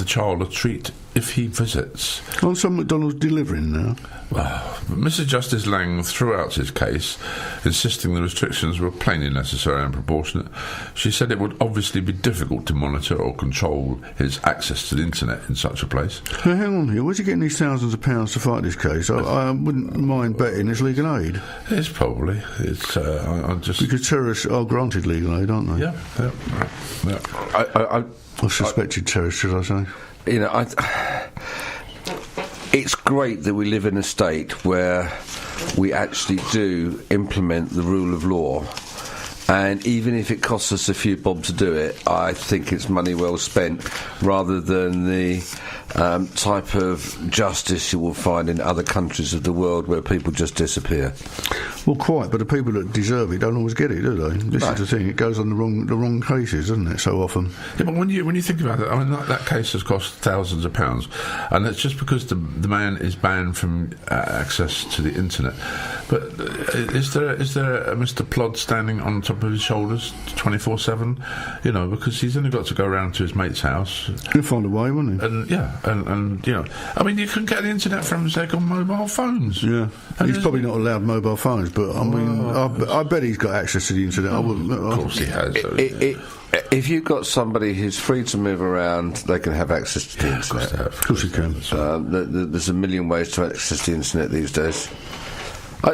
the child a treat if he visits. On some McDonald's delivering now. Well, Mr. Justice Lang threw out his case, insisting the restrictions were plainly necessary and proportionate. She said it would obviously be difficult to monitor or control his access to the internet in such a place. Now, hang on here, where's he getting these thousands of pounds to fight this case? I wouldn't mind betting it's legal aid. It's probably. It's I just... Because terrorists are granted legal aid, aren't they? Yeah. Or suspected terrorists, should I say. You know, it's great that we live in a state where we actually do implement the rule of law, and even if it costs us a few bob to do it, I think it's money well spent, rather than the type of justice you will find in other countries of the world where people just disappear. Well, quite, but the people that deserve it don't always get it, do they? This is the thing, it goes on the wrong cases, doesn't it, so often? Yeah, but when you think about it, I mean, that case has cost thousands of pounds, and it's just because the man is banned from access to the internet. But is there a Mr. Plod standing on top of his shoulders 24/7? You know, because he's only got to go around to his mate's house. He'll find a way, won't he? And and you know, I mean, you can get the internet from, say, on mobile phones. Yeah, and he's probably not allowed mobile phones, but I mean, I bet he's got access to the internet. Of course he has. If you've got somebody who's free to move around, they can have access to the internet. Of course he can. There's a million ways to access the internet these days. By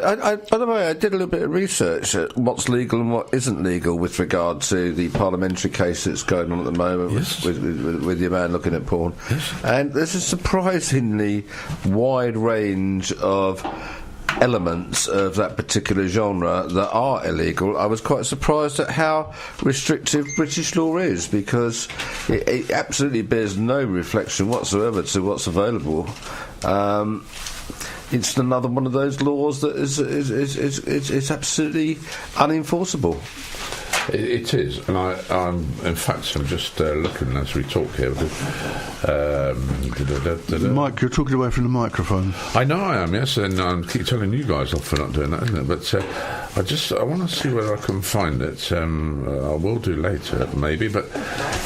the way, I did a little bit of research at what's legal and what isn't legal with regard to the parliamentary case that's going on at the moment with your man looking at porn. Yes. And there's a surprisingly wide range of elements of that particular genre that are illegal. I was quite surprised at how restrictive British law is, because it absolutely bears no reflection whatsoever to what's available. It's another one of those laws that is absolutely unenforceable. It is, and I'm in fact, I'm just looking as we talk here. Mike, you're talking away from the microphone. I know I am, yes, and I keep telling you guys off for not doing that, isn't it? But I want to see whether I can find it. I will do later, maybe, but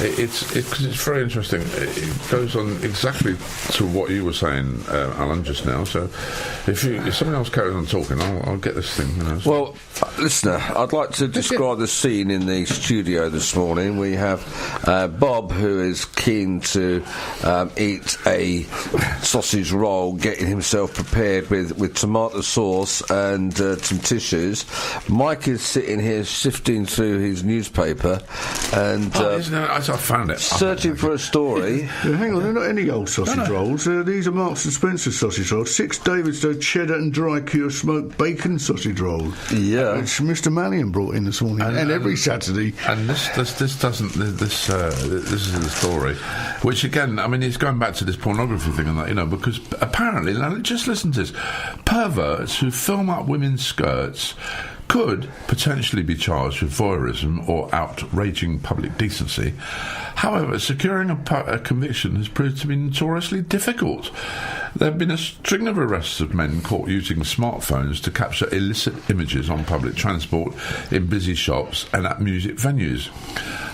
it's very interesting. It goes on exactly to what you were saying, Alan, just now. So if someone else carries on talking, I'll get this thing. You know, so. Well, listener, I'd like to describe the scene in the studio this morning. We have Bob, who is keen to eat a sausage roll, getting himself prepared with tomato sauce and some tissues. Mike is sitting here sifting through his newspaper and I found it. Searching for a story. Yeah, hang on, they're not any old sausage rolls. These are Marks and Spencer sausage rolls. 6 Davidstow cheddar and dry cure smoked bacon sausage rolls. Yeah, which Mr. Mallyon brought in this morning, and every Saturday. And this doesn't. This is the story, which again, I mean, it's going back to this pornography thing and that, you know, because apparently, now just listen to this: perverts who film up women's skirts could potentially be charged with voyeurism or outraging public decency. However, securing a conviction has proved to be notoriously difficult. There have been a string of arrests of men caught using smartphones to capture illicit images on public transport, in busy shops and at music venues.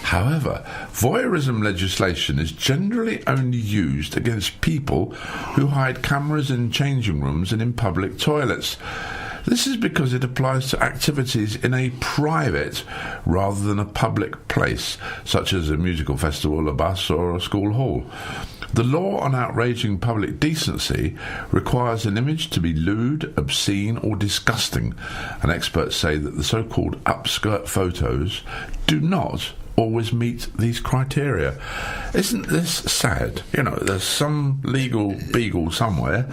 However, voyeurism legislation is generally only used against people who hide cameras in changing rooms and in public toilets. This is because it applies to activities in a private rather than a public place, such as a musical festival, a bus or a school hall. The law on outraging public decency requires an image to be lewd, obscene or disgusting, and experts say that the so-called upskirt photos do not always meet these criteria. Isn't this sad? You know, there's some legal beagle somewhere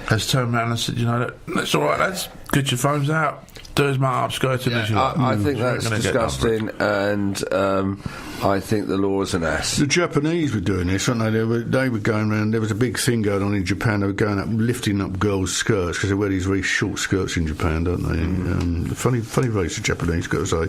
has turned around and said, you know, that's all right, lads, get your phones out, do as much upskirting as you like. I think that's disgusting, and I think the law is an ass. The Japanese were doing this, weren't they? They were going around. There was a big thing going on in Japan. They were going up, lifting up girls' skirts, because they wear these very short skirts in Japan, don't they? Funny race, the Japanese, got to say.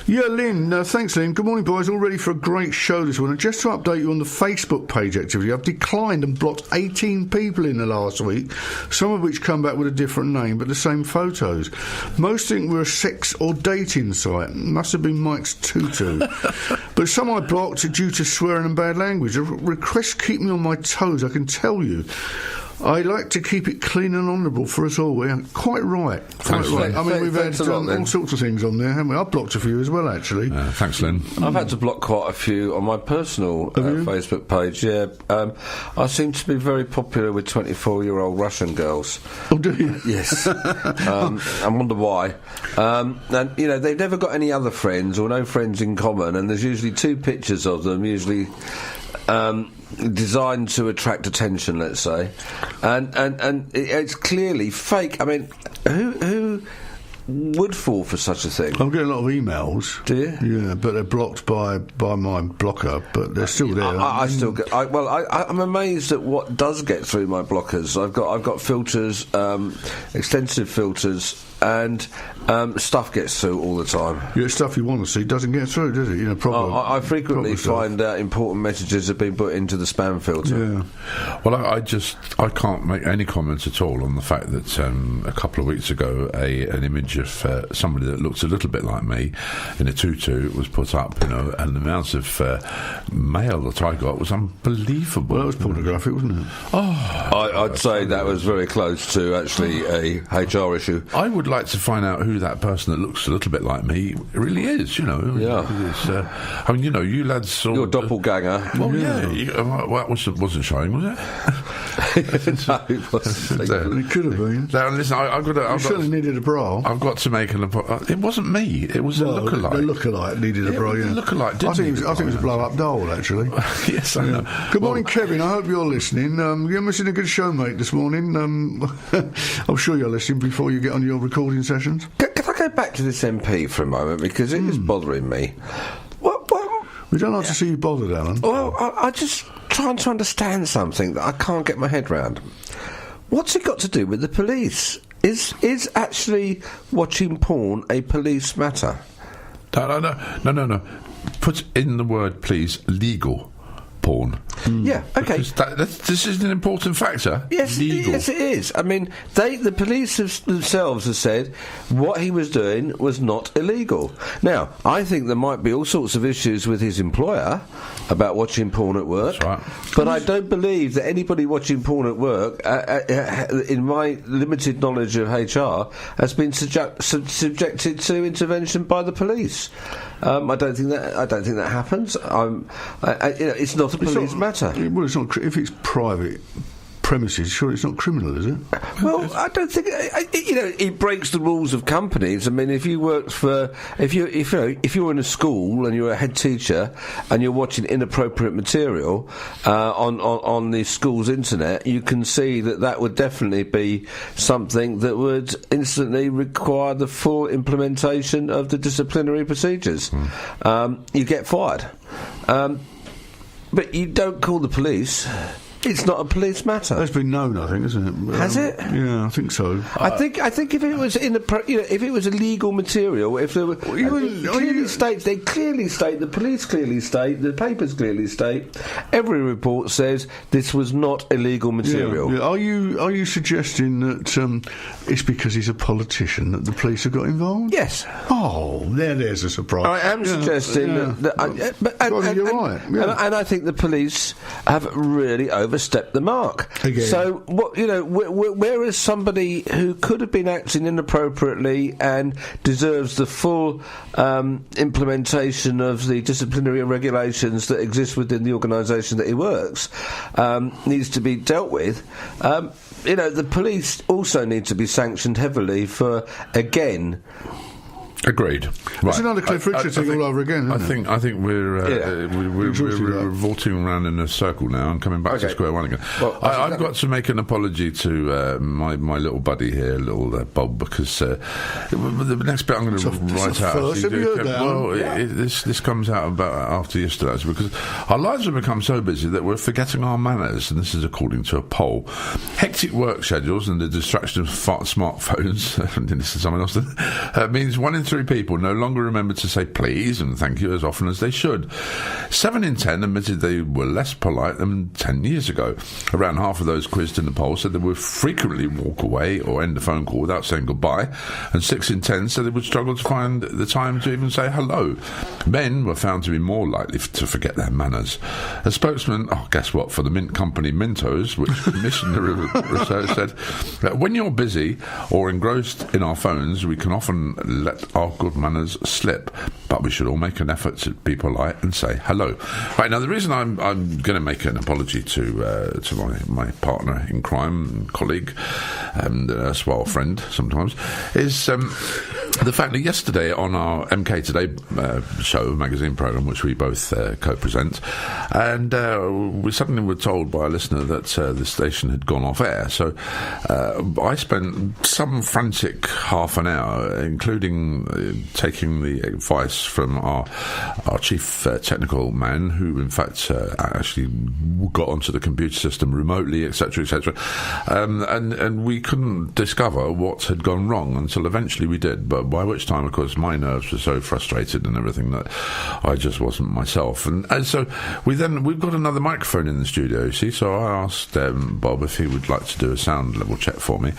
Yeah, Lynn. Thanks, Lynn. Good morning, boys. All ready for a great show this morning. Just to update you on the Facebook page activity, I've declined and blocked 18 people in the last week, some of which come back with a different name, but the same photos. Most think we're a sex or dating site. Must have been Mike's tutu. But some I blocked due to swearing and bad language. The requests keep me on my toes, I can tell you. I like to keep it clean and honourable for us all. We're quite right. Thanks, Quite right. Lynn. I mean, we've had Thanks a lot, all sorts of things on there, haven't we? I've blocked a few as well, actually. Thanks, Lynn. I've had to block quite a few on my personal Facebook page, yeah. I seem to be very popular with 24-year-old Russian girls. Oh, do you? Yes. I wonder why. And, you know, they've never got any other friends or no friends in common, and there's usually 2 pictures of them, usually designed to attract attention, let's say. And it's clearly fake. I mean, who would fall for such a thing? I'm getting a lot of emails. Do you? Yeah, but they're blocked by my blocker, but they're still there. I still get. I'm amazed at what does get through my blockers. I've got filters, extensive filters, and stuff gets through all the time. Yeah, stuff you want to see doesn't get through, does it? You know, proper. I frequently proper find out important messages have been put into the spam filter. Yeah. Well, I can't make any comments at all on the fact that a couple of weeks ago an image of somebody that looks a little bit like me in a tutu was put up, you know, and the amount of mail that I got was unbelievable. Well, it was pornographic, wasn't it? I'd say that was very close to actually a HR issue. I would like to find out who that person that looks a little bit like me really is, you know. Yeah. I mean, you know, you lads... Your doppelganger. Well, yeah. Well, wasn't showing, was it? No, it wasn't. It could have been. Now, listen, You certainly needed a bra. I've got to make an apology. It wasn't me. It was a lookalike. The lookalike needed a bra, yeah. The lookalike didn't I think it was a blow-up doll, actually. Yes, I know. Good morning, Kevin. I hope you're listening. You're missing a good show, mate, this morning. I'm sure you're listening before you get on your recording sessions. Can I go back to this MP for a moment, because it is bothering me. We don't like to see you bothered, Alan. Well, I just trying to understand something that I can't get my head round. What's it got to do with the police? Is actually watching porn a police matter? No. Put in the word, please, legal porn. Yeah, okay. This is an important factor. Yes, legal. yes, it is. I mean, the police themselves have said what he was doing was not illegal. Now, I think there might be all sorts of issues with his employer about watching porn at work. That's right. But I don't believe that anybody watching porn at work, in my limited knowledge of HR, has been subjected to intervention by the police. I don't think that happens. It's not a police matter. Well, it's not. If it's private premises, sure, it's not criminal, is it? Well, I don't think it breaks the rules of companies. I mean, if you worked for, if you're in a school and you're a head teacher and you're watching inappropriate material on the school's internet, you can see that would definitely be something that would instantly require the full implementation of the disciplinary procedures. You get fired. But you don't call the police. It's not a police matter. That's been known, I think, isn't it? Has it? Yeah, I think so. I think if it was if it was illegal material, if there were, the police clearly state, the papers clearly state, every report says this was not illegal material. Yeah. Are you suggesting that it's because he's a politician that the police have got involved? Yes. Oh, there's a surprise. I am suggesting you're right. Yeah. And I think the police have really overstepped the mark. Again. So, whereas somebody who could have been acting inappropriately and deserves the full implementation of the disciplinary regulations that exist within the organisation that he works needs to be dealt with, the police also need to be sanctioned heavily for, again... Agreed. It's another Cliff Richard thing all over again, isn't it? I think we're revolting around in a circle now and coming back to square one again. Well, I've got to make an apology to my little buddy here, little Bob, because the next bit I'm going to write out. This comes out about after yesterday, because our lives have become so busy that we're forgetting our manners, and this is according to a poll. Hectic work schedules and the distraction of smartphones, and this is something else, means 1 in 3 people no longer remembered to say please and thank you as often as they should. 7 in 10 admitted they were less polite than 10 years ago. Around half of those quizzed in the poll said they would frequently walk away or end a phone call without saying goodbye, and 6 in 10 said they would struggle to find the time to even say hello. Men were found to be more likely to forget their manners. A spokesman, guess what, for the mint company Mentos, which commissioned the research, said, when you're busy or engrossed in our phones, we can often let our good manners slip, but we should all make an effort to be polite and say hello. Right, now the reason I'm going to make an apology to my partner in crime, colleague, and erstwhile friend sometimes, is the fact that yesterday on our MK Today show, magazine programme, which we both co-present, and we suddenly were told by a listener that the station had gone off air. So I spent some frantic half an hour, including taking the advice from our chief technical man, who in fact actually got onto the computer system remotely, etc., etc., and we couldn't discover what had gone wrong until eventually we did. But by which time, of course, my nerves were so frustrated and everything that I just wasn't myself. And so we've got another microphone in the studio, you see. So I asked Bob if he would like to do a sound level check for me.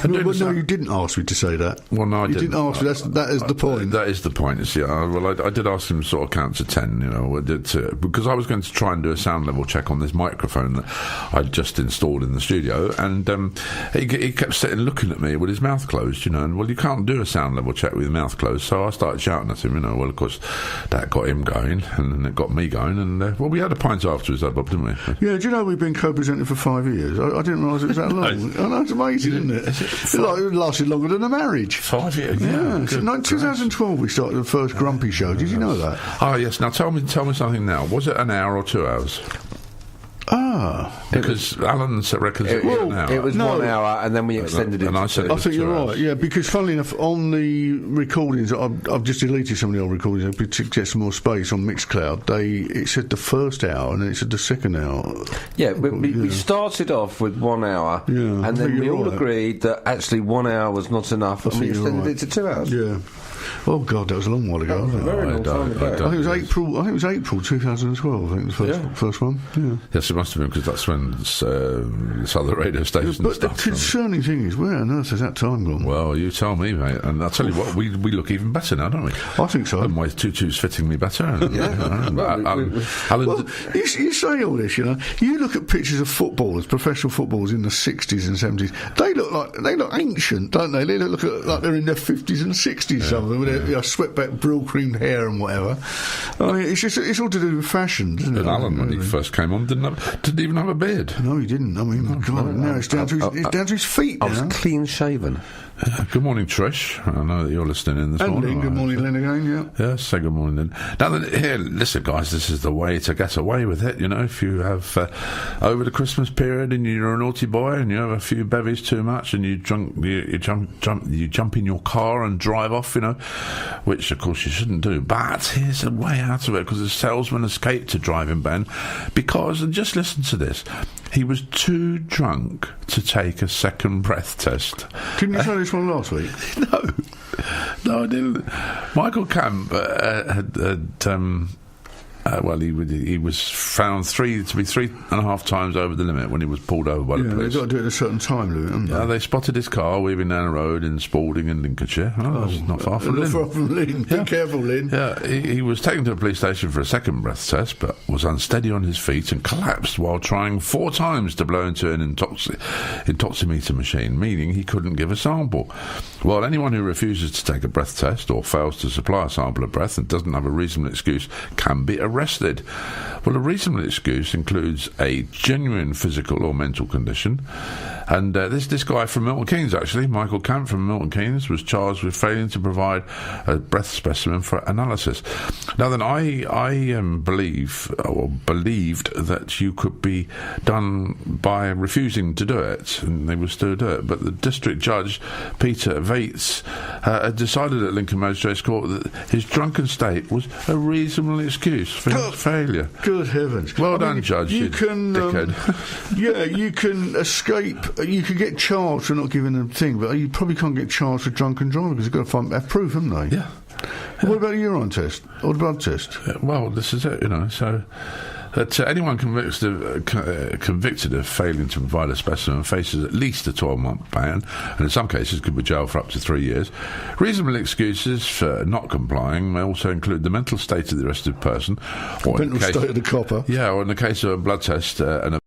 No, you didn't ask me to say that. Well, no, I didn't. You didn't ask me. That is the point. That is the point. You see, I did ask him to sort of count to 10. You know, because I was going to try and do a sound level check on this microphone that I'd just installed in the studio, and he kept sitting looking at me with his mouth closed. You know, and well, you can't do a sound level check with your mouth closed. So I started shouting at him. You know, well, of course, that got him going, and then it got me going, and well, we had a pint afterwards, though, Bob, didn't we? Yeah. Do you know we've been co-presenting for 5 years? I didn't realise it was that long. I know, it's amazing, isn't it? It lasted longer than a marriage. 5 years. Yeah. So, 2012 we started the first Grumpy show. Did you know that? Oh yes. Now tell me something. Now, was it an hour or 2 hours? Because Alan reckons it was an hour. It was 1 hour, and then we extended it. And I said, I think you're right. Yeah, because funnily enough, on the recordings, I've just deleted some of the old recordings to get some more space on Mixcloud. It said the first hour, and then it said the second hour. Yeah, we started off with 1 hour, and then we all agreed that actually 1 hour was not enough, and we extended it to 2 hours. Yeah. Oh God, that was a long while ago. Very long time ago. I think it was April 2012. I think the first one. Yeah. Yes, it must have been, because that's when this other radio station. But the concerning thing is, where on earth has that time gone? Well, you tell me, mate. And I'll tell you what, we look even better now, don't we? I think so. And my tutu's fitting me better. Well, you say all this, you know. You look at pictures of footballers, professional footballers in the 60s and 70s. They look ancient, don't they? They look like they're in their 50s and 60s. Some of them with their swept back, brill creamed hair and whatever. I mean, it's all to do with fashion, isn't it? And Alan, when he first came on, didn't even have a beard. No, he didn't. I mean, now it's down to his feet. I was clean shaven. Good morning, Trish. I know that you're listening in this morning. Good morning, Lynn, again, yeah. Yeah, say good morning, Lynn. Now, here, listen, guys, this is the way to get away with it, you know. If you have, over the Christmas period, and you're a naughty boy, and you have a few bevies too much, and you jump in your car and drive off, you know, which, of course, you shouldn't do. But here's a way out of it, because the salesman escaped a driving ban, because, and just listen to this, he was too drunk to take a second breath test. Didn't you say this one last week? No, I didn't. Michael Camp he was found to be 3.5 times over the limit when he was pulled over by the police. They've got to do it at a certain time limit, haven't they? They spotted his car weaving down a road in Spalding in Lincolnshire. Not far from Lynn. Not far from Lynn. Be careful, Lynn. Yeah, he was taken to a police station for a second breath test, but was unsteady on his feet and collapsed while trying 4 times to blow into an intoximeter machine, meaning he couldn't give a sample. Well, anyone who refuses to take a breath test or fails to supply a sample of breath and doesn't have a reasonable excuse can be arrested. Well, a reasonable excuse includes a genuine physical or mental condition, and this guy from Milton Keynes, actually, Michael Camp from Milton Keynes, was charged with failing to provide a breath specimen for analysis. Now then, I believed that you could be done by refusing to do it, and they were still to do it, but the district judge, Peter Vates, had decided at Lincoln Magistrates Court that his drunken state was a reasonable excuse failure. Good heavens! Well done, Judge. You can, you can escape. You can get charged for not giving them a thing, but you probably can't get charged for drunken driving because you've got to have proof, haven't they? Yeah. What about a urine test or a blood test? Well, this is it, so that anyone convicted of failing to provide a specimen faces at least a 12-month ban, and in some cases could be jailed for up to 3 years. Reasonable excuses for not complying may also include the mental state of the arrested person, or mental state of the copper. Yeah, or in the case of a blood test, and